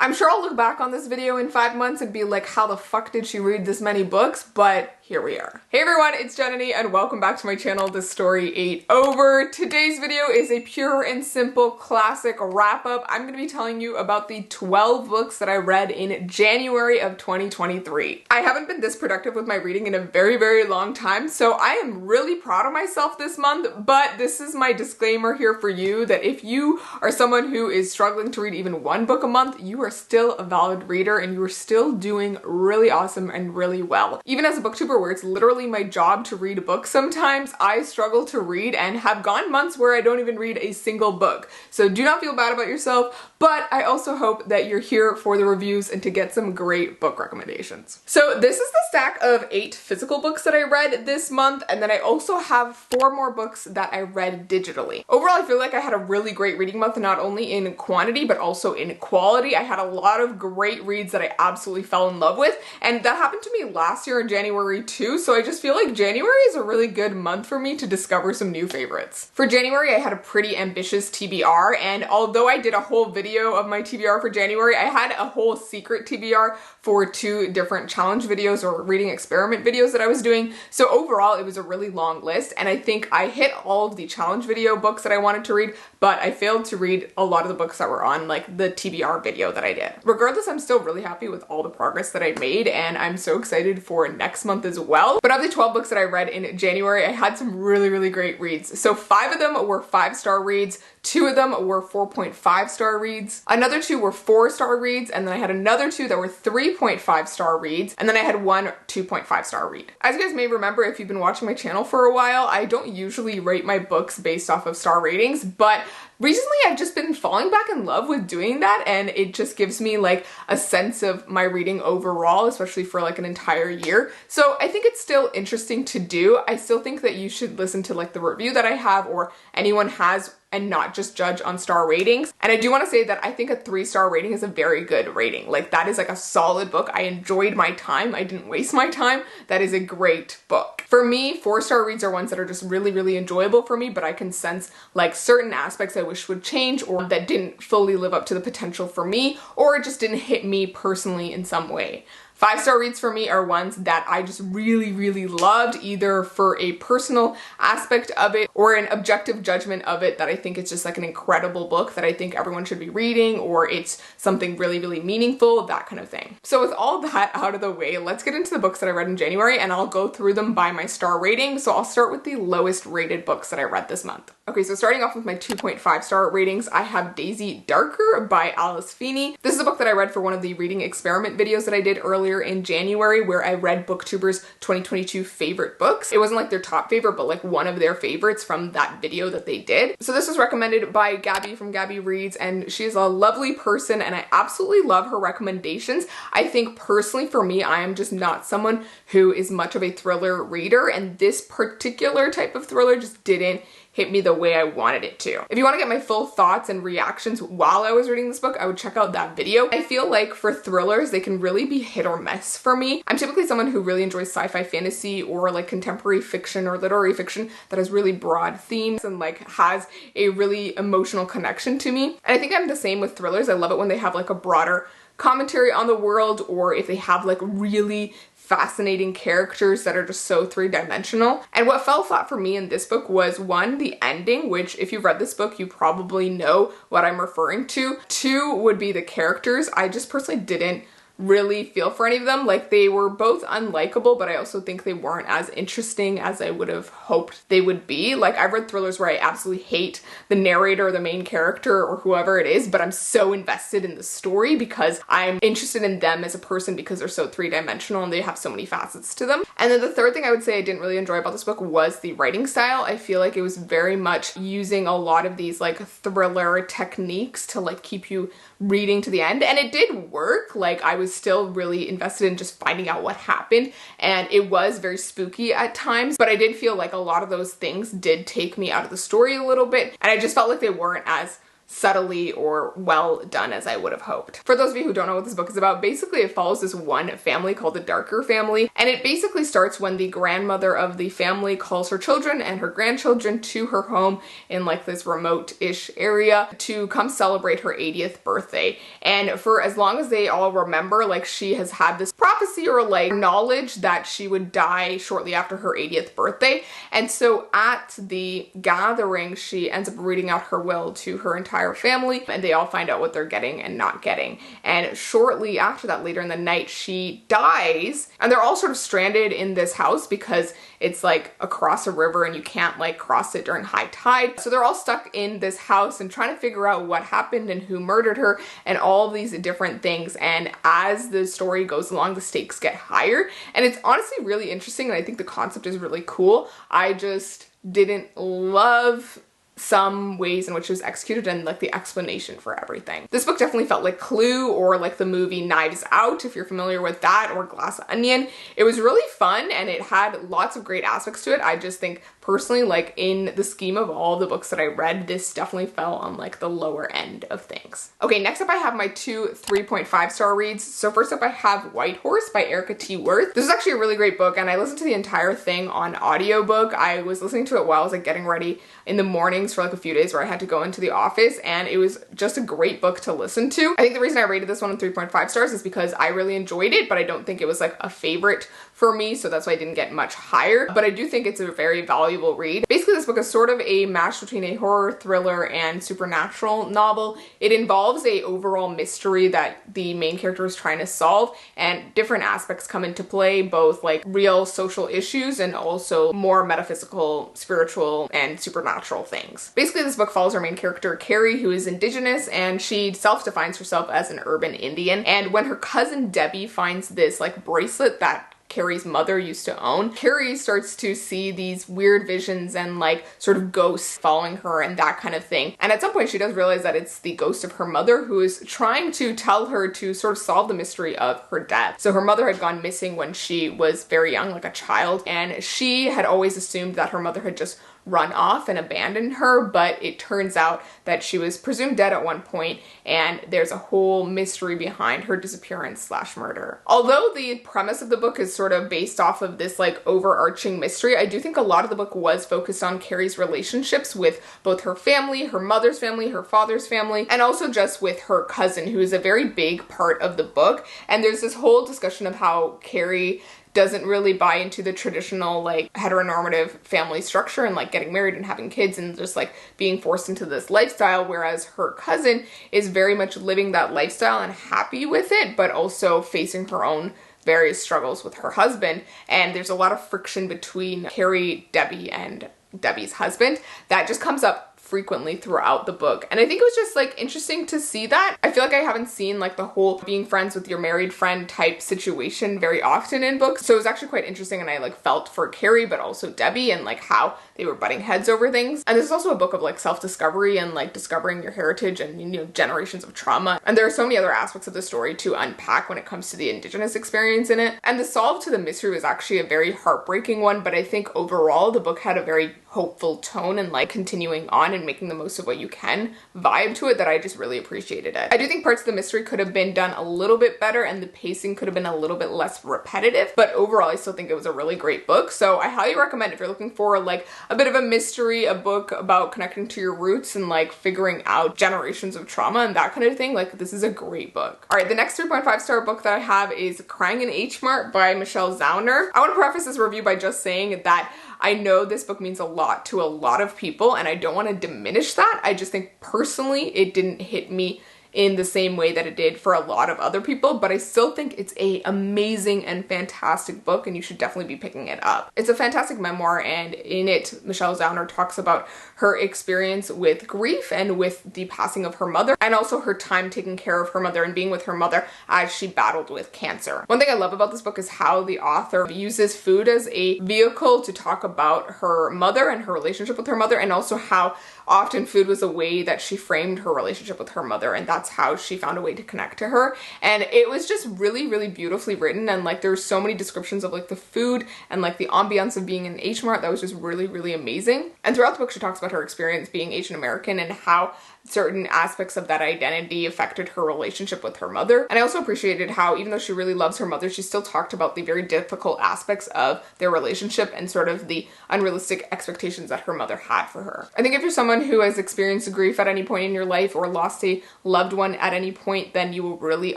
I'm sure I'll look back on this video in 5 months and be like, how the fuck did she read this many books? But here we are. Hey everyone, it's Jananie and welcome back to my channel, This Story Ain't Over. Today's video is a pure and simple classic wrap up. I'm gonna be telling you about the 12 books that I read in January of 2023. I haven't been this productive with my reading in a very, very long time, so I am really proud of myself this month, but this is my disclaimer here for you that if you are someone who is struggling to read even one book a month, you are still a valid reader and you are still doing really awesome and really well. Even as a booktuber where it's literally my job to read a book sometimes, I struggle to read and have gone months where I don't even read a single book. So do not feel bad about yourself, but I also hope that you're here for the reviews and to get some great book recommendations. So this is the stack of 8 physical books that I read this month, and then I also have 4 more books that I read digitally. Overall, I feel like I had a really great reading month, not only in quantity, but also in quality. I had a lot of great reads that I absolutely fell in love with, and that happened to me last year in January too, so I just feel like January is a really good month for me to discover some new favorites. For January, I had a pretty ambitious TBR, and although I did a whole video of my TBR for January, I had a whole secret TBR for 2 different challenge videos or reading experiment videos that I was doing. So overall, it was a really long list, and I think I hit all of the challenge video books that I wanted to read, but I failed to read a lot of the books that were on like the TBR video that I did. Regardless, I'm still really happy with all the progress that I made, and I'm so excited for next month as well. But of the 12 books that I read in January, I had some really, really great reads. So 5 of them were 5-star reads, 2 of them were 4.5-star reads, another 2 were 4-star reads, and then I had another 2 that were 3.5-star reads, and then I had 1 2.5-star read. As you guys may remember, if you've been watching my channel for a while, I don't usually rate my books based off of star ratings, but recently I've just been falling back in love with doing that, and it just gives me like a sense of my reading overall, especially for like an entire year. So I think it's still interesting to do. I still think that you should listen to like the review that I have or anyone has and not just judge on star ratings. And I do want to say that I think a 3-star rating is a very good rating. Like that is like a solid book. I enjoyed my time. I didn't waste my time. That is a great book. For me, 4-star reads are ones that are just really, really enjoyable for me, but I can sense like certain aspects I wish would change or that didn't fully live up to the potential for me, or it just didn't hit me personally in some way. 5-star reads for me are ones that I just really, really loved, either for a personal aspect of it or an objective judgment of it, that I think it's just like an incredible book that I think everyone should be reading, or it's something really, really meaningful, that kind of thing. So with all that out of the way, let's get into the books that I read in January, and I'll go through them by my star rating. So I'll start with the lowest rated books that I read this month. Okay, so starting off with my 2.5-star ratings, I have Daisy Darker by Alice Feeney. This is a book that I read for one of the reading experiment videos that I did earlier in January, where I read BookTuber's 2022 favorite books. It wasn't like their top favorite, but like one of their favorites from that video that they did. So this was recommended by Gabby from Gabby Reads, and she's a lovely person and I absolutely love her recommendations. I think personally for me, I am just not someone who is much of a thriller reader, and this particular type of thriller just didn't hit me the way I wanted it to. If you want to get my full thoughts and reactions while I was reading this book, I would check out that video. I feel like for thrillers, they can really be hit or miss for me. I'm typically someone who really enjoys sci-fi fantasy or like contemporary fiction or literary fiction that has really broad themes and like has a really emotional connection to me. And I think I'm the same with thrillers. I love it when they have like a broader commentary on the world, or if they have like really fascinating characters that are just so 3-dimensional. And what fell flat for me in this book was 1, the ending, which if you've read this book, you probably know what I'm referring to. 2 would be the characters. I just personally didn't really feel for any of them. Like they were both unlikable, but I also think they weren't as interesting as I would have hoped they would be. Like I've read thrillers where I absolutely hate the narrator or the main character or whoever it is, but I'm so invested in the story because I'm interested in them as a person because they're so 3-dimensional and they have so many facets to them. And then the third thing I would say I didn't really enjoy about this book was the writing style. I feel like it was very much using a lot of these like thriller techniques to like keep you reading to the end, and it did work. Like I was still really invested in just finding out what happened, and it was very spooky at times, but I did feel like a lot of those things did take me out of the story a little bit, and I just felt like they weren't as subtly or well done as I would have hoped. For those of you who don't know what this book is about, basically it follows this one family called the Darker family, and it basically starts when the grandmother of the family calls her children and her grandchildren to her home in like this remote-ish area to come celebrate her 80th birthday. And for as long as they all remember, like she has had this prophecy or like knowledge that she would die shortly after her 80th birthday. And so at the gathering, she ends up reading out her will to her entire family, and they all find out what they're getting and not getting. And shortly after that, later in the night, she dies, and they're all sort of stranded in this house because it's like across a river and you can't like cross it during high tide. So they're all stuck in this house and trying to figure out what happened and who murdered her and all these different things. And as the story goes along, the stakes get higher, and it's honestly really interesting, and I think the concept is really cool. I just didn't love some ways in which it was executed and like the explanation for everything. This book definitely felt like Clue or like the movie Knives Out, if you're familiar with that, or Glass Onion. It was really fun and it had lots of great aspects to it. I just think personally, like in the scheme of all the books that I read, this definitely fell on like the lower end of things. Okay, next up I have my 2 3.5-star reads. So first up I have White Horse by Erica T. Worth. This is actually a really great book, and I listened to the entire thing on audiobook. I was listening to it while I was like getting ready in the mornings for like a few days where I had to go into the office, and it was just a great book to listen to. I think the reason I rated this one 3.5 stars is because I really enjoyed it, but I don't think it was like a favorite for me, so that's why I didn't get much higher. But I do think it's a very valuable read. Basically, this book is sort of a mash between a horror thriller and supernatural novel. It involves a overall mystery that the main character is trying to solve, and different aspects come into play, both like real social issues and also more metaphysical, spiritual, and supernatural things. Basically, this book follows our main character, Carrie, who is indigenous, and she self-defines herself as an urban Indian. And when her cousin Debbie finds this like bracelet that Carrie's mother used to own, Carrie starts to see these weird visions and like sort of ghosts following her and that kind of thing. And at some point she does realize that it's the ghost of her mother who is trying to tell her to sort of solve the mystery of her death. So her mother had gone missing when she was very young, like a child, and she had always assumed that her mother had just run off and abandoned her, but it turns out that she was presumed dead at one point, and there's a whole mystery behind her disappearance slash murder. Although the premise of the book is sort of based off of this like overarching mystery, I do think a lot of the book was focused on Carrie's relationships with both her family, her mother's family, her father's family, and also just with her cousin, who is a very big part of the book. And there's this whole discussion of how Carrie doesn't really buy into the traditional like heteronormative family structure and like getting married and having kids and just like being forced into this lifestyle, whereas her cousin is very much living that lifestyle and happy with it, but also facing her own various struggles with her husband. And there's a lot of friction between Carrie, Debbie, and Debbie's husband that just comes up frequently throughout the book. And I think it was just like interesting to see that. I feel like I haven't seen like the whole being friends with your married friend type situation very often in books. So it was actually quite interesting, and I like felt for Carrie but also Debbie and like how they were butting heads over things. And this is also a book of like self-discovery and like discovering your heritage and, you know, generations of trauma. And there are so many other aspects of the story to unpack when it comes to the Indigenous experience in it. And the solve to the mystery was actually a very heartbreaking one, but I think overall the book had a very hopeful tone and like continuing on and making the most of what you can vibe to it that I just really appreciated it. I do think parts of the mystery could have been done a little bit better and the pacing could have been a little bit less repetitive, but overall I still think it was a really great book. So I highly recommend if you're looking for like a bit of a mystery, a book about connecting to your roots and like figuring out generations of trauma and that kind of thing, like this is a great book. All right, the next 3.5-star book that I have is Crying in H Mart by Michelle Zauner. I want to preface this review by just saying that I know this book means a lot to a lot of people and I don't want to diminish that. I just think personally it didn't hit me in the same way that it did for a lot of other people, but I still think it's a amazing and fantastic book and you should definitely be picking it up. It's a fantastic memoir, and in it Michelle Zauner talks about her experience with grief and with the passing of her mother, and also her time taking care of her mother and being with her mother as she battled with cancer. One thing I love about this book is how the author uses food as a vehicle to talk about her mother and her relationship with her mother, and also how often food was a way that she framed her relationship with her mother, and that's that's how she found a way to connect to her. And it was just really, really beautifully written, and like there's so many descriptions of like the food and like the ambiance of being in H Mart that was just really, really amazing. And throughout the book she talks about her experience being Asian American and how certain aspects of that identity affected her relationship with her mother. And I also appreciated how, even though she really loves her mother, she still talked about the very difficult aspects of their relationship and sort of the unrealistic expectations that her mother had for her. I think if you're someone who has experienced grief at any point in your life or lost a loved one at any point, then you will really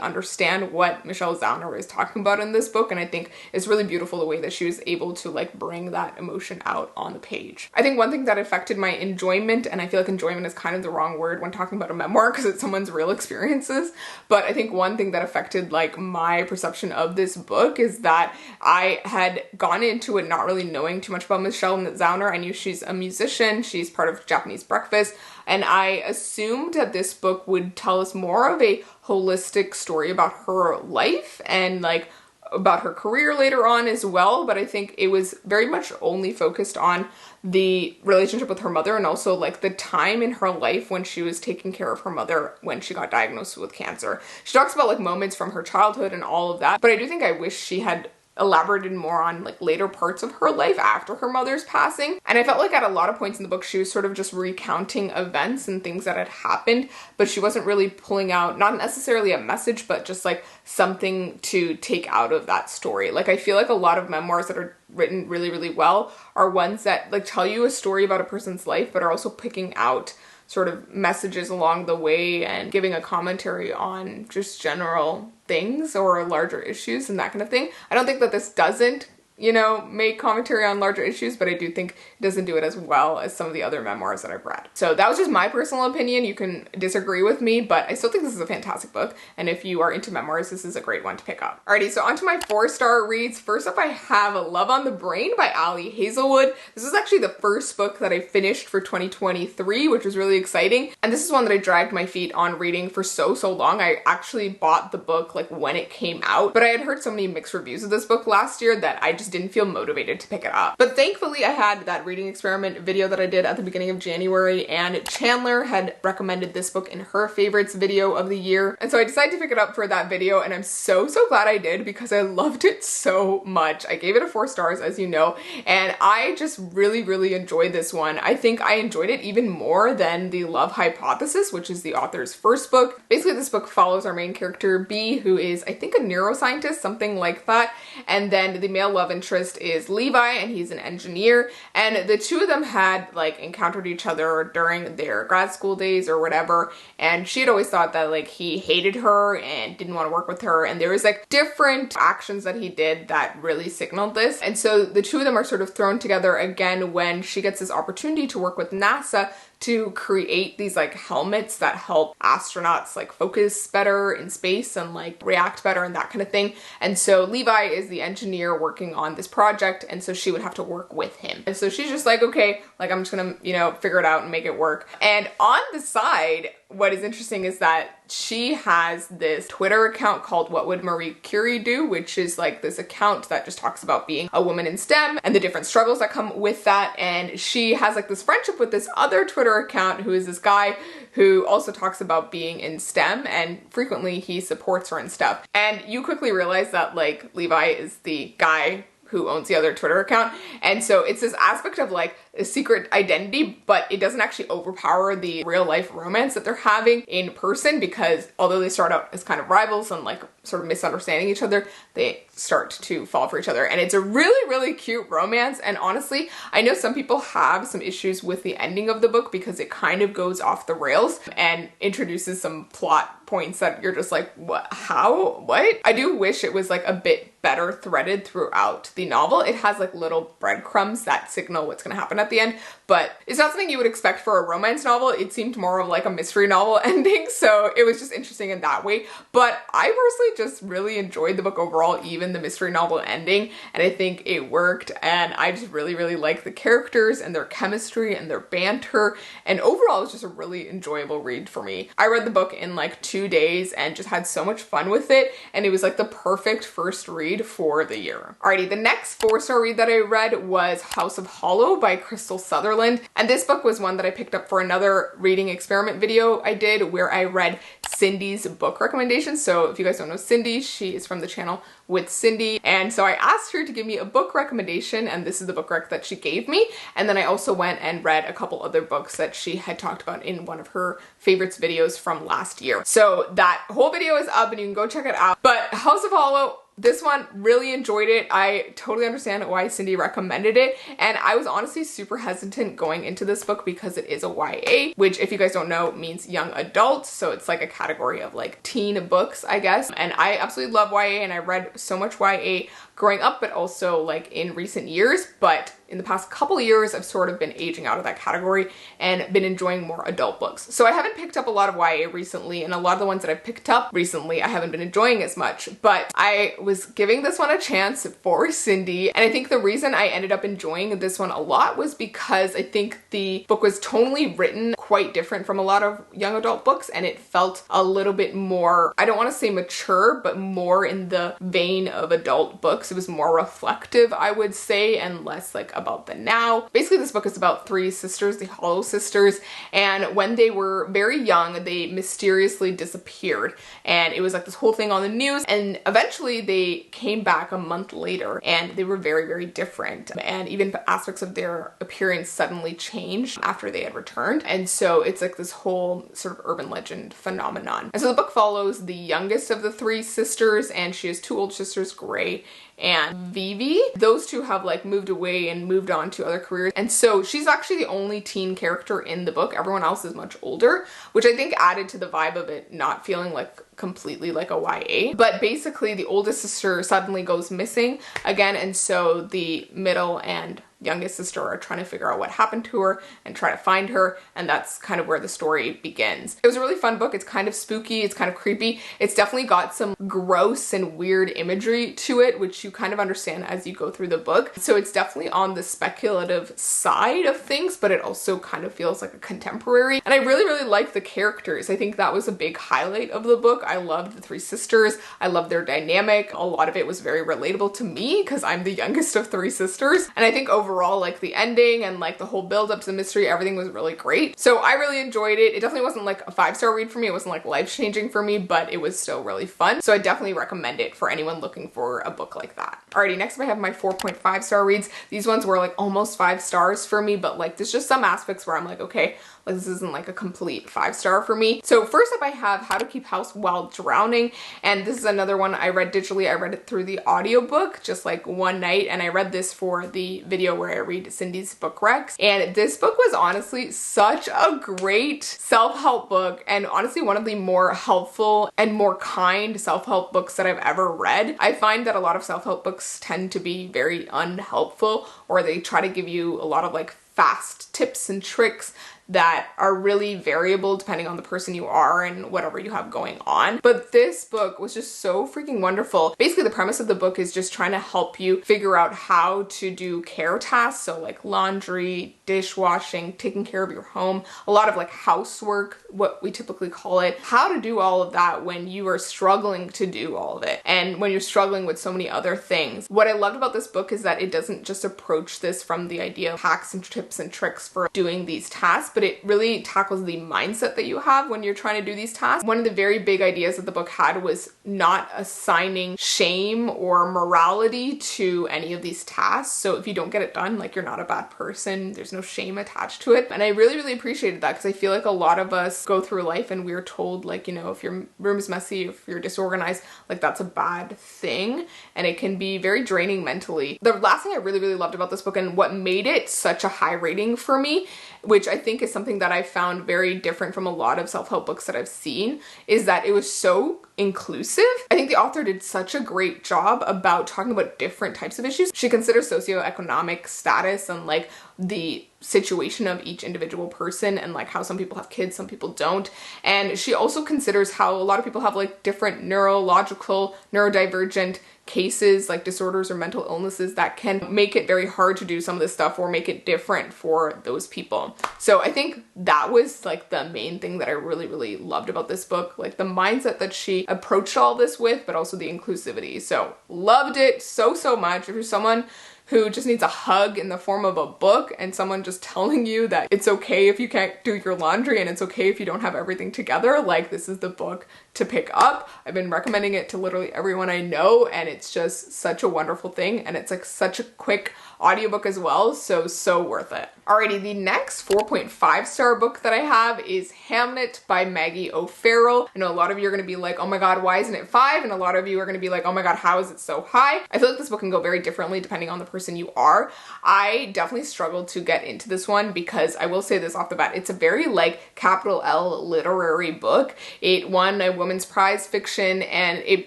understand what Michelle Zauner is talking about in this book. And I think it's really beautiful the way that she was able to like bring that emotion out on the page. I think one thing that affected my enjoyment, and I feel like enjoyment is kind of the wrong word when talking about a memoir because it's someone's real experiences, but I think one thing that affected like my perception of this book is that I had gone into it not really knowing too much about Michelle Zauner. I knew she's a musician, she's part of Japanese Breakfast, and I assumed that this book would tell us more of a holistic story about her life and like about her career later on as well, but I think it was very much only focused on the relationship with her mother and also like the time in her life when she was taking care of her mother when she got diagnosed with cancer. She talks about like moments from her childhood and all of that, but I do think I wish she had elaborated more on like later parts of her life after her mother's passing. And I felt like at a lot of points in the book she was sort of just recounting events and things that had happened, but she wasn't really pulling out not necessarily a message but just like something to take out of that story. Like I feel like a lot of memoirs that are written really, really well are ones that like tell you a story about a person's life but are also picking out sort of messages along the way and giving a commentary on just general things or larger issues and that kind of thing. I don't think that this doesn't, you know, make commentary on larger issues, but I do think it doesn't do it as well as some of the other memoirs that I've read. So that was just my personal opinion. You can disagree with me, but I still think this is a fantastic book. And if you are into memoirs, this is a great one to pick up. Alrighty, so onto my 4-star reads. First up, I have Love on the Brain by Ali Hazelwood. This is actually the first book that I finished for 2023, which was really exciting. And this is one that I dragged my feet on reading for so long. I actually bought the book like when it came out, but I had heard so many mixed reviews of this book last year that I just didn't feel motivated to pick it up. But thankfully I had that reading experiment video that I did at the beginning of January, and Chandler had recommended this book in her favorites video of the year. And so I decided to pick it up for that video, and I'm so glad I did because I loved it so much. I gave it a 4 stars, as you know, and I just really enjoyed this one. I think I enjoyed it even more than The Love Hypothesis, which is the author's first book. Basically, this book follows our main character, B, who is, I think, a neuroscientist, something like that, and then the male love interest is Levi, and he's an engineer, and the two of them had like encountered each other during their grad school days or whatever, and she had always thought that like he hated her and didn't want to work with her, and there was like different actions that he did that really signaled this. And so the two of them are sort of thrown together again when she gets this opportunity to work with NASA to create these like helmets that help astronauts like focus better in space and like react better and that kind of thing. And so Levi is the engineer working on this project, and so she would have to work with him. And so she's just like, okay, like I'm just gonna, you know, figure it out and make it work. And on the side, what is interesting is that she has this Twitter account called What Would Marie Curie Do, which is like this account that just talks about being a woman in STEM and the different struggles that come with that. And she has like this friendship with this other Twitter account who is this guy who also talks about being in STEM, and frequently he supports her and stuff. And you quickly realize that like Levi is the guy who owns the other Twitter account. And so it's this aspect of like a secret identity, but it doesn't actually overpower the real life romance that they're having in person, because although they start out as kind of rivals and like sort of misunderstanding each other, they start to fall for each other. And it's a really cute romance. And honestly, I know some people have some issues with the ending of the book because it kind of goes off the rails and introduces some plot points that you're just like, what, how, what? I do wish it was like a bit better threaded throughout the novel. It has like little breadcrumbs that signal what's gonna happen at the end, but it's not something you would expect for a romance novel. It seemed more of like a mystery novel ending, so it was just interesting in that way. But I personally just really enjoyed the book overall, even the mystery novel ending, and I think it worked, and I just really like the characters and their chemistry and their banter, and overall it was just a really enjoyable read for me. I read the book in like 2 days and just had so much fun with it, and it was like the perfect first read for the year. Alrighty, the next 4-star read that I read was House of Hollow by Crystal Sutherland. And this book was one that I picked up for another reading experiment video I did where I read Cindy's book recommendations. So if you guys don't know Cindy, she is from the channel With Cindy. And so I asked her to give me a book recommendation, and this is the book rec that she gave me. And then I also went and read a couple other books that she had talked about in one of her favorites videos from last year. So that whole video is up and you can go check it out. But House of Hollow, this one, really enjoyed it. I totally understand why Cindy recommended it, and I was honestly super hesitant going into this book because it is a YA, which if you guys don't know means young adult, so it's like a category of like teen books, I guess. And I absolutely love YA, and I read so much YA growing up, but also like in recent years. But in the past couple of years, I've sort of been aging out of that category and been enjoying more adult books. So I haven't picked up a lot of YA recently, and a lot of the ones that I've picked up recently I haven't been enjoying as much, but I was giving this one a chance for Cindy. And I think the reason I ended up enjoying this one a lot was because I think the book was tonally written quite different from a lot of young adult books, and it felt a little bit more, I don't want to say mature, but more in the vein of adult books. It was more reflective, I would say, and less like about the now. Basically, this book is about three sisters, the Hollow sisters, and when they were very young, they mysteriously disappeared, and it was like this whole thing on the news, and eventually they came back a month later, and they were very, very different, and even aspects of their appearance suddenly changed after they had returned. And so it's like this whole sort of urban legend phenomenon. And so the book follows the youngest of the three sisters, and she has two older sisters, Gray and Vivi. Those two have like moved away and moved on to other careers, and so she's actually the only teen character in the book. Everyone else is much older, which I think added to the vibe of it not feeling like completely like a YA. But basically the oldest sister suddenly goes missing again, and so the middle and youngest sister are trying to figure out what happened to her and try to find her, and that's kind of where the story begins. It was a really fun book. It's kind of spooky, it's kind of creepy. It's definitely got some gross and weird imagery to it, which you kind of understand as you go through the book. So it's definitely on the speculative side of things, but it also kind of feels like a contemporary. And I really, really like the characters. I think that was a big highlight of the book. I loved the three sisters. I loved their dynamic. A lot of it was very relatable to me because I'm the youngest of three sisters. And I think overall, like the ending and like the whole build up to the mystery, everything was really great. So I really enjoyed it. It definitely wasn't like a 5-star read for me. It wasn't like life-changing for me, but it was still really fun. So I definitely recommend it for anyone looking for a book like that. Alrighty, next up I have my 4.5-star reads. These ones were like almost 5 stars for me, but like there's just some aspects where I'm like, okay, like this isn't like a complete 5-star for me. So first up I have How to Keep House While Drowning, and this is another one I read digitally. I read it through the audiobook just like one night, and I read this for the video where I read Cindy's book recs. And this book was honestly such a great self-help book, and honestly one of the more helpful and more kind self-help books that I've ever read. I find that a lot of self-help books tend to be very unhelpful, or they try to give you a lot of like fast tips and tricks that are really variable depending on the person you are and whatever you have going on. But this book was just so freaking wonderful. Basically, the premise of the book is just trying to help you figure out how to do care tasks. So like laundry, dishwashing, taking care of your home, a lot of like housework, what we typically call it, how to do all of that when you are struggling to do all of it and when you're struggling with so many other things. What I loved about this book is that it doesn't just approach this from the idea of hacks and tips and tricks for doing these tasks, but it really tackles the mindset that you have when you're trying to do these tasks. One of the very big ideas that the book had was not assigning shame or morality to any of these tasks. So if you don't get it done, like you're not a bad person, there's no shame attached to it. And I really, really appreciated that, because I feel like a lot of us go through life and we're told like, you know, if your room is messy, if you're disorganized, like that's a bad thing. And it can be very draining mentally. The last thing I really, really loved about this book, and what made it such a high rating for me, which I think is something that I found very different from a lot of self-help books that I've seen, is that it was so inclusive. I think the author did such a great job about talking about different types of issues. She considers socioeconomic status and like the situation of each individual person, and like how some people have kids, some people don't. And she also considers how a lot of people have like different neurological, neurodivergent cases, like disorders or mental illnesses, that can make it very hard to do some of this stuff or make it different for those people. So I think that was like the main thing that I really, really loved about this book, like the mindset that she approached all this with, but also the inclusivity. So loved it so, so much. If you're someone who just needs a hug in the form of a book and someone just telling you that it's okay if you can't do your laundry and it's okay if you don't have everything together. Like, this is the book to pick up. I've been recommending it to literally everyone I know, and it's just such a wonderful thing, and it's like such a quick audiobook as well, so worth it. Alrighty, the next 4.5 star book that I have is Hamnet by Maggie O'Farrell. I know a lot of you are going to be like, oh my god, why isn't it 5? And a lot of you are going to be like, oh my god, how is it so high? I feel like this book can go very differently depending on the person you are. I definitely struggled to get into this one because I will say this off the bat, it's a very like capital L literary book. It won a Women's Prize fiction, and it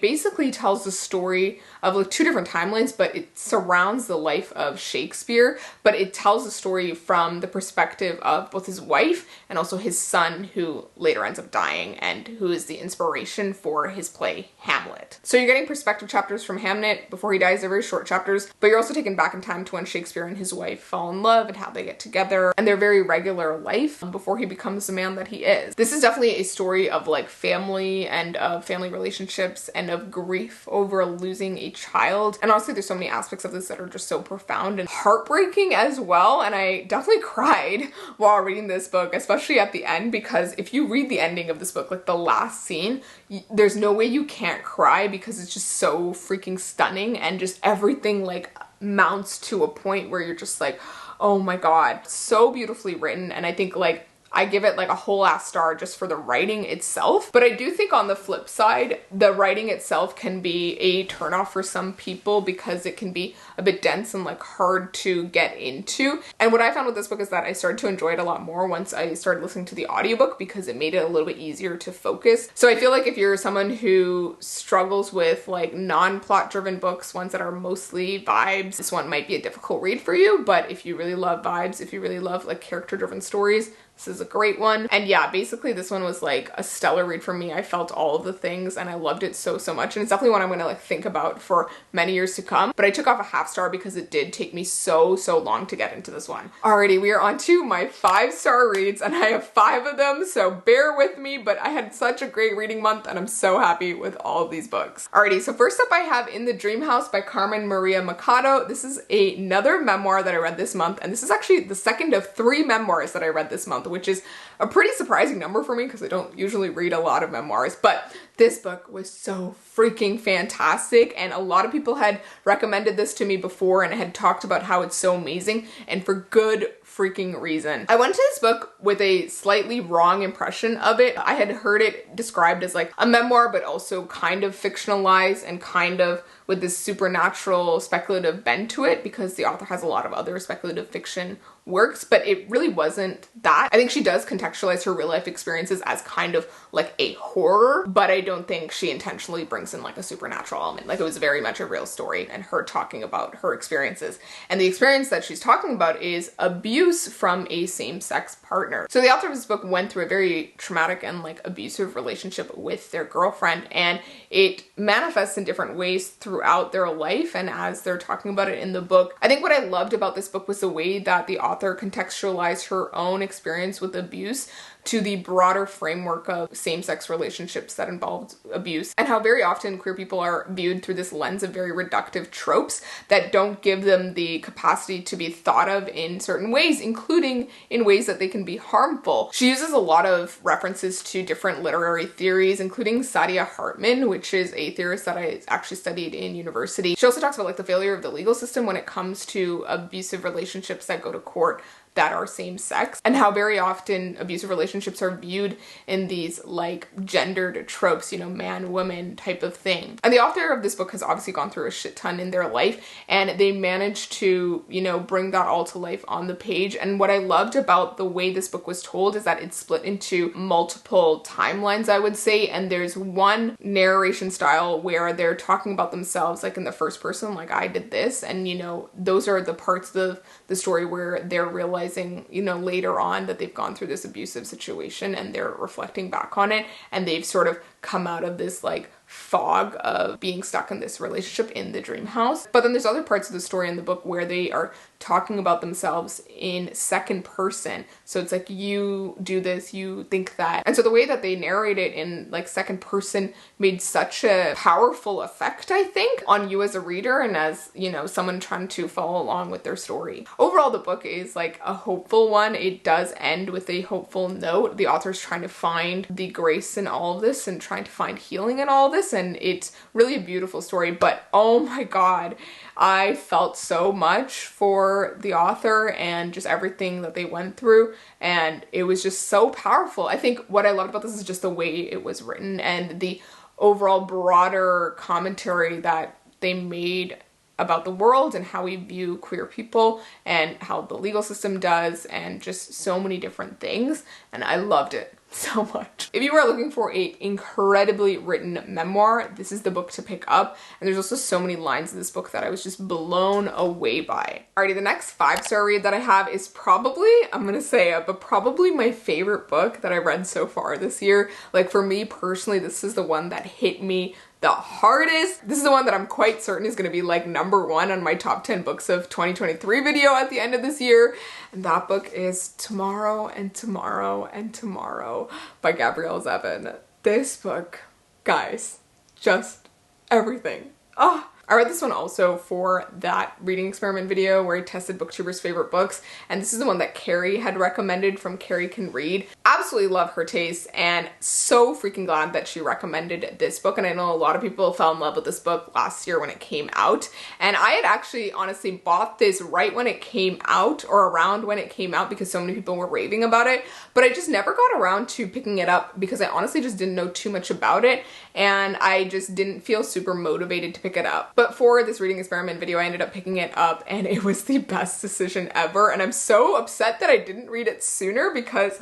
basically tells the story of like 2 different timelines, but it surrounds the life of Shakespeare, but it tells the story from the perspective of both his wife and also his son, who later ends up dying and who is the inspiration for his play Hamlet. So you're getting perspective chapters from Hamnet before he dies. They're very short chapters, but you're also taken back in time to when Shakespeare and his wife fall in love and how they get together and their very regular life before he becomes the man that he is. This is definitely a story of like family and of family relationships and of grief over losing a child. And honestly, there's so many aspects of this that are just so profound and heartbreaking as well. And I definitely cried while reading this book, especially at the end, because if you read the ending of this book, like the last scene, there's no way you can't cry because it's just so freaking stunning, and just everything like mounts to a point where you're just like, oh my god, so beautifully written. And I think like I give it like a whole ass star just for the writing itself. But I do think on the flip side, the writing itself can be a turnoff for some people because it can be a bit dense and like hard to get into. And what I found with this book is that I started to enjoy it a lot more once I started listening to the audiobook because it made it a little bit easier to focus. So I feel like if you're someone who struggles with like non-plot driven books, ones that are mostly vibes, this one might be a difficult read for you. But if you really love vibes, if you really love like character driven stories, this is a great one. And yeah, basically this one was like a stellar read for me. I felt all of the things and I loved it so much. And it's definitely one I'm gonna like think about for many years to come. But I took off a half star because it did take me so long to get into this one. Alrighty, we are on to my 5-star reads, and I have 5 of them, so bear with me, but I had such a great reading month and I'm so happy with all of these books. Alrighty, so first up I have In the Dream House by Carmen Maria Machado. This is another memoir that I read this month, and this is actually the second of 3 memoirs that I read this month, which is a pretty surprising number for me because I don't usually read a lot of memoirs. But this book was so freaking fantastic, and a lot of people had recommended this to me before and had talked about how it's so amazing, and for good freaking reason. I went to this book with a slightly wrong impression of it. I had heard it described as like a memoir, but also kind of fictionalized and kind of with this supernatural speculative bent to it because the author has a lot of other speculative fiction works, but it really wasn't that. I think she does contextualize her real life experiences as kind of like a horror, but I don't think she intentionally brings in like a supernatural element. Like, it was very much a real story and her talking about her experiences. And the experience that she's talking about is abuse from a same-sex partner. So the author of this book went through a very traumatic and like abusive relationship with their girlfriend, and it manifests in different ways throughout their life and as they're talking about it in the book. I think what I loved about this book was the way that the author contextualized her own experience with abuse to the broader framework of same-sex relationships that involved abuse, and how very often queer people are viewed through this lens of very reductive tropes that don't give them the capacity to be thought of in certain ways, including in ways that they can be harmful. She uses a lot of references to different literary theories, including Saidiya Hartman, which is a theorist that I actually studied in university. She also talks about like the failure of the legal system when it comes to abusive relationships that go to court that are same sex, and how very often abusive relationships are viewed in these like gendered tropes, you know, man, woman type of thing. And the author of this book has obviously gone through a shit ton in their life, and they managed to, you know, bring that all to life on the page. And what I loved about the way this book was told is that it's split into multiple timelines, I would say, and there's one narration style where they're talking about themselves like in the first person, like I did this, and you know, those are the parts of the story where they're realizing, you know, later on that they've gone through this abusive situation and they're reflecting back on it, and they've sort of come out of this like fog of being stuck in this relationship in the dream house. But then there's other parts of the story in the book where they are talking about themselves in second person. So it's like, you do this, you think that. And so the way that they narrate it in like second person made such a powerful effect, I think, on you as a reader and as, you know, someone trying to follow along with their story. Overall, the book is like a hopeful one. It does end with a hopeful note. The author's trying to find the grace in all of this and trying to find healing in all of this, and it's really a beautiful story. But oh my god, I felt so much for the author and just everything that they went through, and it was just so powerful. I think what I loved about this is just the way it was written and the overall broader commentary that they made about the world and how we view queer people and how the legal system does, and just so many different things, and I loved it so much. If you are looking for a incredibly written memoir, this is the book to pick up. And there's also so many lines in this book that I was just blown away by. Alrighty, the next 5-star read that I have is probably, I'm gonna say it, but probably my favorite book that I read so far this year. Like, for me personally, this is the one that hit me the hardest. This is the one that I'm quite certain is going to be like #1 on my top 10 books of 2023 video at the end of this year. And that book is Tomorrow and Tomorrow and Tomorrow by Gabrielle Zevin. This book, guys, just everything. Oh, I read this one also for that reading experiment video where I tested booktubers' favorite books, and this is the one that Carrie had recommended from Carrie Can Read. Absolutely love her taste, and so freaking glad that she recommended this book. And I know a lot of people fell in love with this book last year when it came out, and I had actually honestly bought this right when it came out, or around when it came out, because so many people were raving about it, but I just never got around to picking it up because I honestly just didn't know too much about it, and I just didn't feel super motivated to pick it up. But for this reading experiment video, I ended up picking it up, and it was the best decision ever, and I'm so upset that I didn't read it sooner because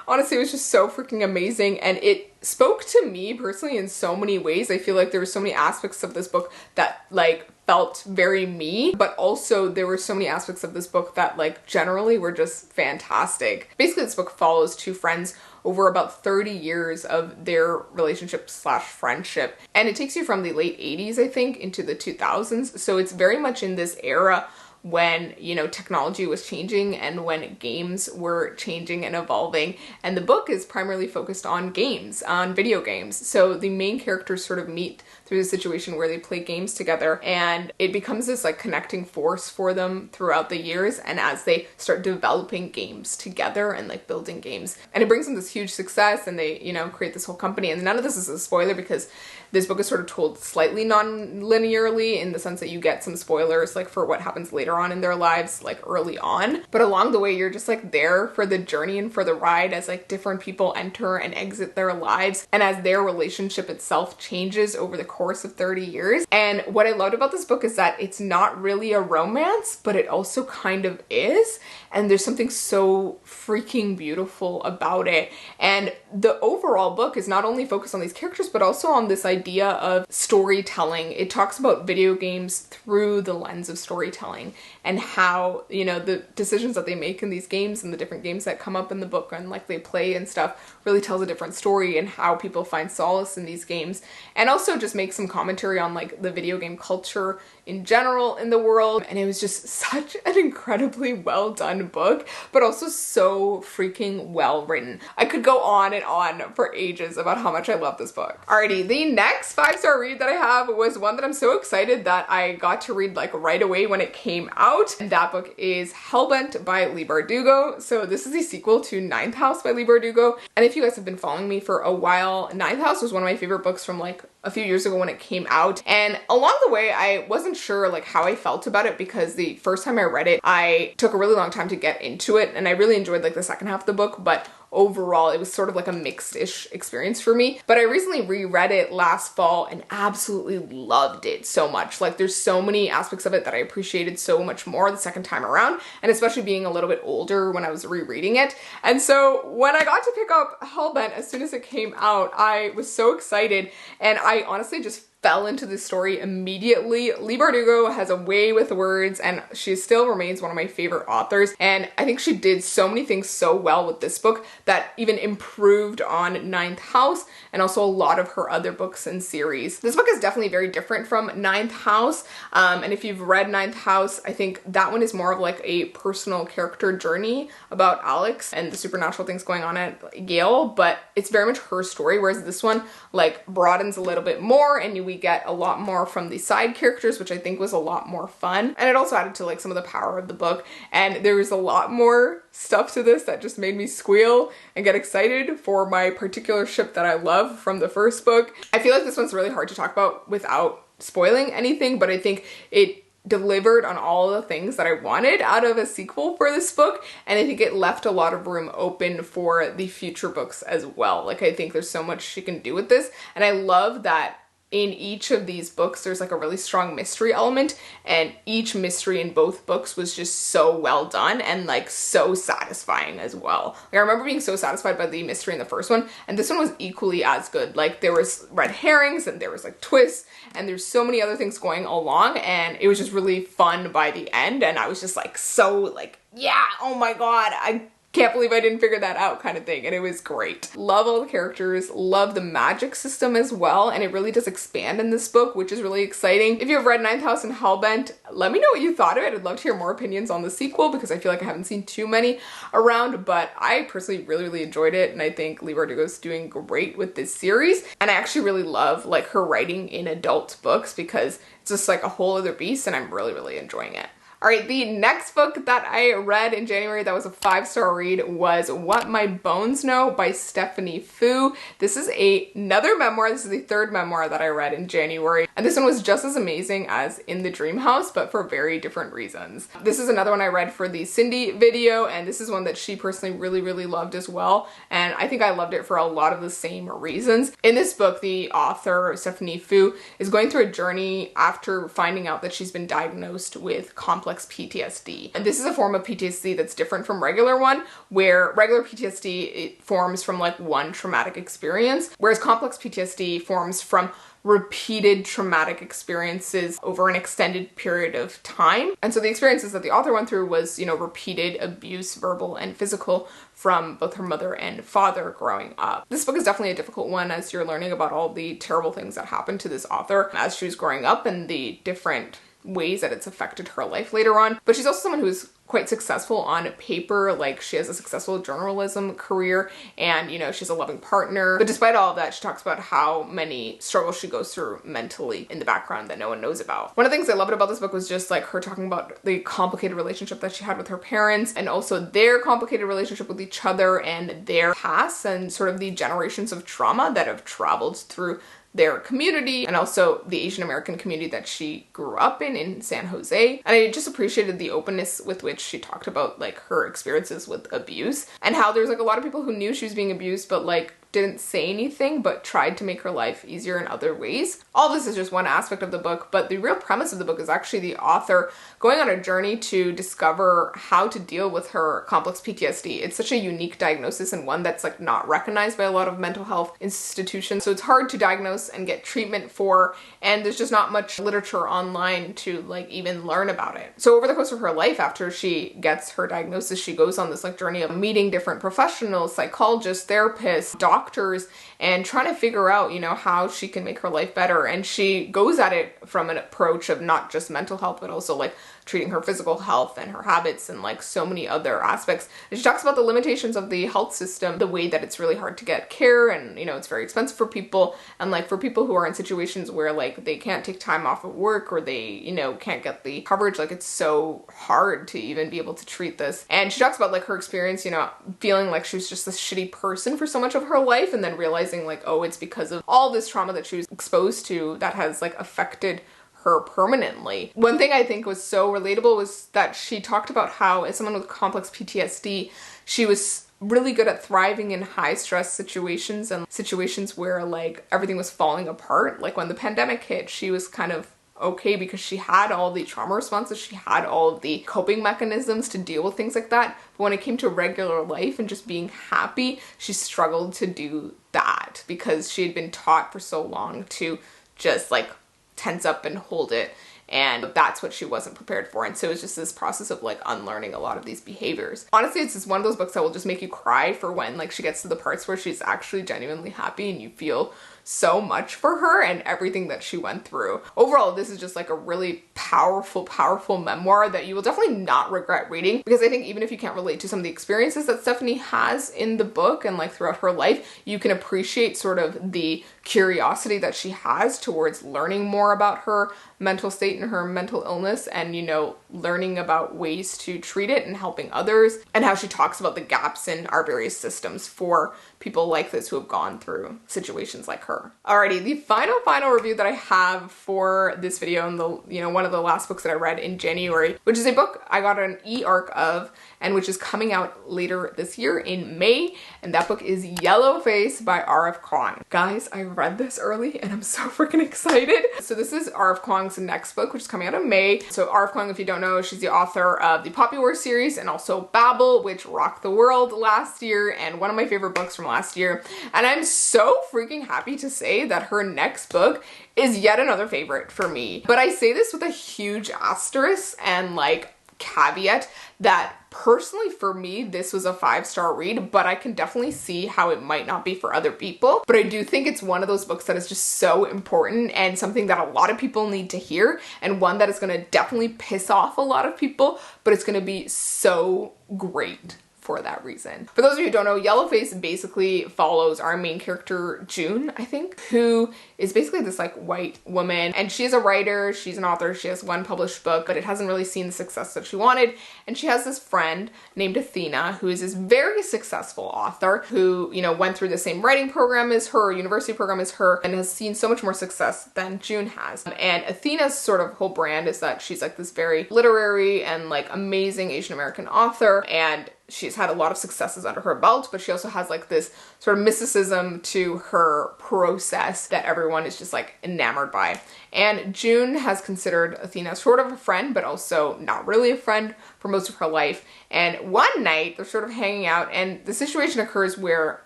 honestly it was just so freaking amazing, and it spoke to me personally in so many ways. I feel like there were so many aspects of this book that like felt very me, but also there were so many aspects of this book that like generally were just fantastic. Basically, this book follows two friends over about 30 years of their relationship slash friendship, and it takes you from the late 80s, I think, into the 2000s. So it's very much in this era when, you know, technology was changing and when games were changing and evolving. And the book is primarily focused on games, on video games. So the main characters sort of meet through the situation where they play games together, and it becomes this like connecting force for them throughout the years, and as they start developing games together and like building games. And it brings them this huge success, and they, you know, create this whole company. And none of this is a spoiler because this book is sort of told slightly non-linearly in the sense that you get some spoilers like for what happens later on in their lives, like early on. But along the way, you're just like there for the journey and for the ride as like different people enter and exit their lives, and as their relationship itself changes over the course of 30 years. And what I loved about this book is that it's not really a romance, but it also kind of is. And there's something so freaking beautiful about it. And the overall book is not only focused on these characters, but also on this idea of storytelling. It talks about video games through the lens of storytelling, and how, you know, the decisions that they make in these games and the different games that come up in the book and like they play and stuff really tells a different story, and how people find solace in these games. And also just make some commentary on like the video game culture in general in the world. And it was just such an incredibly well done book, but also so freaking well written. I could go on and on for ages about how much I love this book. Alrighty, the next 5-star read that I have was one that I'm so excited that I got to read like right away when it came out. And that book is Hellbent by Leigh Bardugo. So this is the sequel to Ninth House by Leigh Bardugo. And if you guys have been following me for a while, Ninth House was one of my favorite books from like a few years ago when it came out. And along the way, I wasn't sure like how I felt about it, because the first time I read it, I took a really long time to get into it, and I really enjoyed like the second half of the book, but overall it was sort of like a mixed-ish experience for me. But I recently reread it last fall and absolutely loved it so much. Like there's so many aspects of it that I appreciated so much more the second time around, and especially being a little bit older when I was rereading it. And so when I got to pick up Hellbent as soon as it came out, I was so excited, and I honestly just fell into the story immediately. Leigh Bardugo has a way with words, and she still remains one of my favorite authors, and I think she did so many things so well with this book that even improved on Ninth House and also a lot of her other books and series. This book is definitely very different from Ninth House, and if you've read Ninth House, I think that one is more of like a personal character journey about Alex and the supernatural things going on at Yale, but it's very much her story, whereas this one like broadens a little bit more and we get a lot more from the side characters, which I think was a lot more fun. And it also added to like some of the power of the book, and there was a lot more stuff to this that just made me squeal and get excited for my particular ship that I love from the first book. I feel like this one's really hard to talk about without spoiling anything, but I think it delivered on all the things that I wanted out of a sequel for this book, and I think it left a lot of room open for the future books as well. Like, I think there's so much she can do with this, and I love that in each of these books there's like a really strong mystery element, and each mystery in both books was just so well done and like so satisfying as well. Like, I remember being so satisfied by the mystery in the first one, and this one was equally as good. Like, there was red herrings and there was like twists and there's so many other things going along, and it was just really fun by the end, and I was just like so like, yeah, oh my god, I can't believe I didn't figure that out kind of thing, and it was great. Love all the characters, love the magic system as well, and it really does expand in this book, which is really exciting. If you've read Ninth House and Hellbent, let me know what you thought of it. I'd love to hear more opinions on the sequel because I feel like I haven't seen too many around, but I personally really enjoyed it, and I think Leigh Bardugo's doing great with this series, and I actually really love like her writing in adult books because it's just like a whole other beast, and I'm really enjoying it. All right, the next book that I read in January that was a 5-star read was What My Bones Know by Stephanie Fu. This is another memoir. This is the third memoir that I read in January, and this one was just as amazing as In the Dream House, but for very different reasons. This is another one I read for the Cindy video, and this is one that she personally really loved as well, and I think I loved it for a lot of the same reasons. In this book, the author, Stephanie Fu, is going through a journey after finding out that she's been diagnosed with complex PTSD. And this is a form of PTSD that's different from regular one, where regular PTSD, it forms from like one traumatic experience, whereas complex PTSD forms from repeated traumatic experiences over an extended period of time. And so the experiences that the author went through was, you know, repeated abuse, verbal and physical, from both her mother and father growing up. This book is definitely a difficult one as you're learning about all the terrible things that happened to this author as she was growing up and the different ways that it's affected her life later on. But she's also someone who's quite successful on paper. Like, she has a successful journalism career, and you know, she's a loving partner. But despite all of that, she talks about how many struggles she goes through mentally in the background that no one knows about. One of the things I loved about this book was just like her talking about the complicated relationship that she had with her parents, and also their complicated relationship with each other and their past, and sort of the generations of trauma that have traveled through their community, and also the Asian American community that she grew up in San Jose. And I just appreciated the openness with which she talked about like her experiences with abuse, and how there's like a lot of people who knew she was being abused but like didn't say anything but tried to make her life easier in other ways. All this is just one aspect of the book, but the real premise of the book is actually the author going on a journey to discover how to deal with her complex PTSD. It's such a unique diagnosis and one that's like not recognized by a lot of mental health institutions, so it's hard to diagnose and get treatment for, and there's just not much literature online to like even learn about it. So over the course of her life, after she gets her diagnosis, she goes on this like journey of meeting different professionals, psychologists, therapists, doctors, and trying to figure out, you know, how she can make her life better. And she goes at it from an approach of not just mental health, but also like treating her physical health and her habits and like so many other aspects. And she talks about the limitations of the health system, the way that it's really hard to get care, and you know, it's very expensive for people, and like for people who are in situations where like they can't take time off of work, or they, you know, can't get the coverage, like it's so hard to even be able to treat this. And she talks about like her experience, you know, feeling like she was just this shitty person for so much of her life, and then realizing like, oh, it's because of all this trauma that she was exposed to that has like affected her permanently. One thing I think was so relatable was that she talked about how, as someone with complex PTSD, she was really good at thriving in high stress situations and situations where like everything was falling apart. Like when the pandemic hit, she was kind of okay because she had all the trauma responses, she had all the coping mechanisms to deal with things like that. But when it came to regular life and just being happy, she struggled to do that because she had been taught for so long to just like tense up and hold it. And that's what she wasn't prepared for. And so it's just this process of like unlearning a lot of these behaviors. Honestly, it's just one of those books that will just make you cry for when like she gets to the parts where she's actually genuinely happy and you feel so much for her and everything that she went through. Overall, this is just like a really powerful, powerful memoir that you will definitely not regret reading, because I think even if you can't relate to some of the experiences that Stephanie has in the book and like throughout her life, you can appreciate sort of the curiosity that she has towards learning more about her mental state and her mental illness, and, you know, learning about ways to treat it and helping others, and how she talks about the gaps in our various systems for people like this who have gone through situations like her. Alrighty, the final review that I have for this video, and the, you know, one of the last books that I read in January, which is a book I got an e-arc of, and which is coming out later this year in May, and that book is YELLOWFACE by R.F. Kuang. Guys, I read this early and I'm so freaking excited. So this is R.F. Kuang's next book, which is coming out in May. So R.F. Kuang, if you don't know, she's the author of the Poppy War series and also Babel, which rocked the world last year and one of my favorite books from last year. And I'm so freaking happy to say that her next book is yet another favorite for me. But I say this with a huge asterisk and like caveat that personally for me this was a 5-star read, but I can definitely see how it might not be for other people. But I do think it's one of those books that is just so important and something that a lot of people need to hear, and one that is going to definitely piss off a lot of people, but it's going to be so great for that reason. For those of you who don't know, YELLOWFACE basically follows our main character, June, I think, who is basically this like white woman, and she's a writer, she's an author, she has one published book, but it hasn't really seen the success that she wanted. And she has this friend named Athena, who is this very successful author who, you know, went through the same writing program as her, university program as her, and has seen so much more success than June has. And Athena's sort of whole brand is that she's like this very literary and like amazing Asian American author, and she's had a lot of successes under her belt, but she also has like this sort of mysticism to her process that everyone is just like enamored by. And June has considered Athena sort of a friend, but also not really a friend for most of her life. And one night they're sort of hanging out and the situation occurs where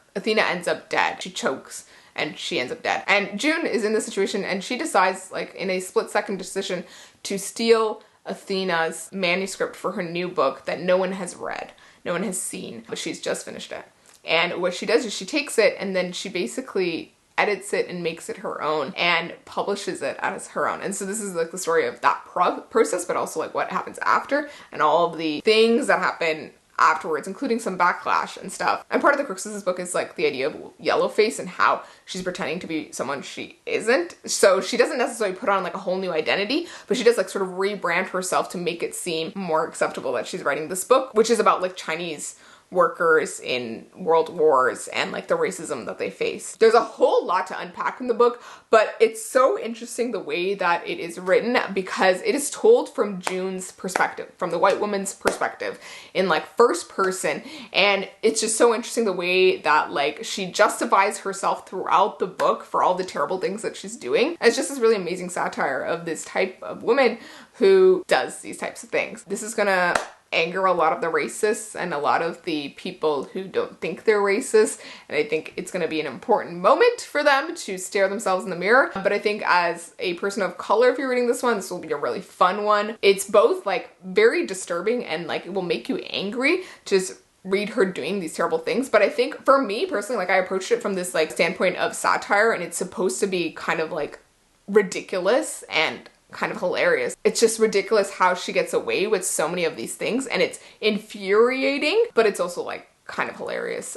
Athena ends up dead. She chokes and she ends up dead. And June is in this situation and she decides, like in a split-second decision, to steal Athena's manuscript for her new book that no one has read. No one has seen, but she's just finished it. And what she does is she takes it and then she basically edits it and makes it her own and publishes it as her own. And so this is like the story of that process, but also like what happens after and all of the things that happen afterwards, including some backlash and stuff. And part of the crux of this book is like the idea of YELLOWFACE and how she's pretending to be someone she isn't. So she doesn't necessarily put on like a whole new identity, but she does like sort of rebrand herself to make it seem more acceptable that she's writing this book, which is about like Chinese workers in world wars and like the racism that they face. There's a whole lot to unpack in the book, but it's so interesting the way that it is written because it is told from June's perspective, from the white woman's perspective in like first person. And it's just so interesting the way that like she justifies herself throughout the book for all the terrible things that she's doing. And it's just this really amazing satire of this type of woman who does these types of things. This is gonna anger a lot of the racists and a lot of the people who don't think they're racist, and I think it's going to be an important moment for them to stare themselves in the mirror. But I think as a person of color, if you're reading this one, this will be a really fun one. It's both like very disturbing and like it will make you angry to just read her doing these terrible things. But I think for me personally, like I approached it from this like standpoint of satire, and it's supposed to be kind of like ridiculous and kind of hilarious. It's just ridiculous how she gets away with so many of these things, and it's infuriating, but it's also like kind of hilarious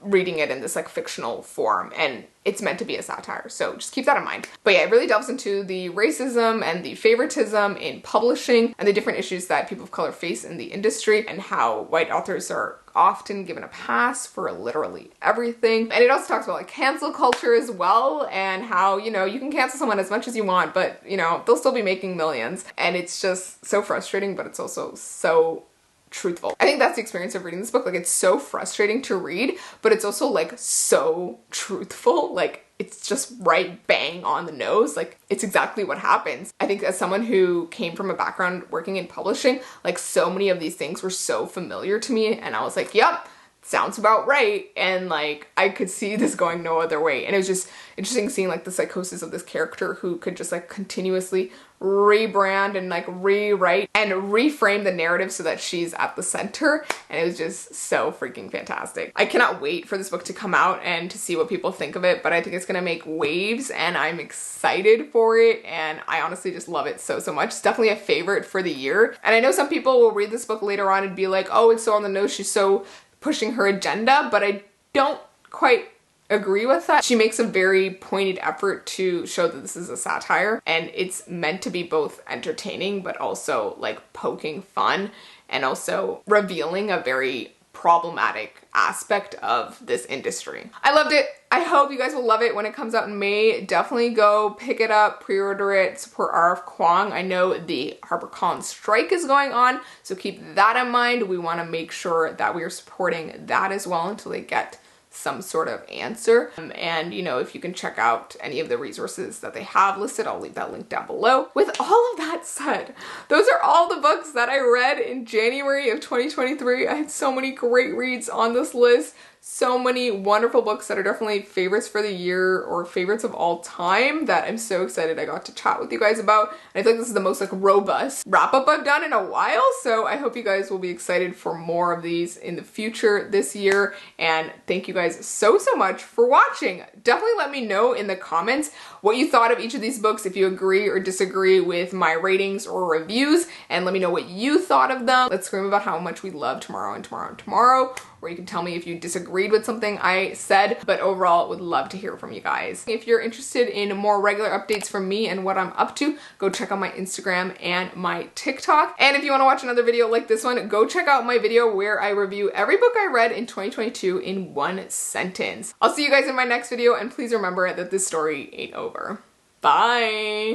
reading it in this like fictional form, and it's meant to be a satire, so just keep that in mind. But yeah, it really delves into the racism and the favoritism in publishing and the different issues that people of color face in the industry, and how white authors are often given a pass for literally everything. And it also talks about like cancel culture as well, and how, you know, you can cancel someone as much as you want, but you know, they'll still be making millions. And it's just so frustrating, but it's also so truthful. I think that's the experience of reading this book. Like it's so frustrating to read, but it's also like so truthful. Like it's just right bang on the nose. Like it's exactly what happens. I think as someone who came from a background working in publishing, like so many of these things were so familiar to me, and I was like, yep, sounds about right, and like I could see this going no other way. And it was just interesting seeing like the psychosis of this character who could just like continuously rebrand and like rewrite and reframe the narrative so that she's at the center, and it was just so freaking fantastic. I cannot wait for this book to come out and to see what people think of it, but I think it's gonna make waves and I'm excited for it, and I honestly just love it so much. It's definitely a favorite for the year, and I know some people will read this book later on and be like, oh, it's so on the nose, she's so pushing her agenda, but I don't quite agree with that. She makes a very pointed effort to show that this is a satire, and it's meant to be both entertaining but also like poking fun and also revealing a very problematic aspect of this industry. I loved it. I hope you guys will love it when it comes out in May. Definitely go pick it up, pre-order it, support R.F. Kuang. I know the HarperCollins strike is going on, so keep that in mind. We want to make sure that we are supporting that as well until they get some sort of answer. And you know, if you can check out any of the resources that they have listed, I'll leave that link down below. With all of that said, those are all the books that I read in January of 2023. I had so many great reads on this list. So many wonderful books that are definitely favorites for the year or favorites of all time that I'm so excited I got to chat with you guys about. And I feel like this is the most like robust wrap up I've done in a while. So I hope you guys will be excited for more of these in the future this year. And thank you guys so much for watching. Definitely let me know in the comments what you thought of each of these books, if you agree or disagree with my ratings or reviews, and let me know what you thought of them. Let's scream about how much we love Tomorrow and Tomorrow and Tomorrow, or you can tell me if you disagreed with something I said, but overall would love to hear from you guys. If you're interested in more regular updates from me and what I'm up to, go check out my Instagram and my TikTok. And if you want to watch another video like this one, go check out my video where I review every book I read in 2022 in one sentence. I'll see you guys in my next video, and please remember that this story ain't over. Bye!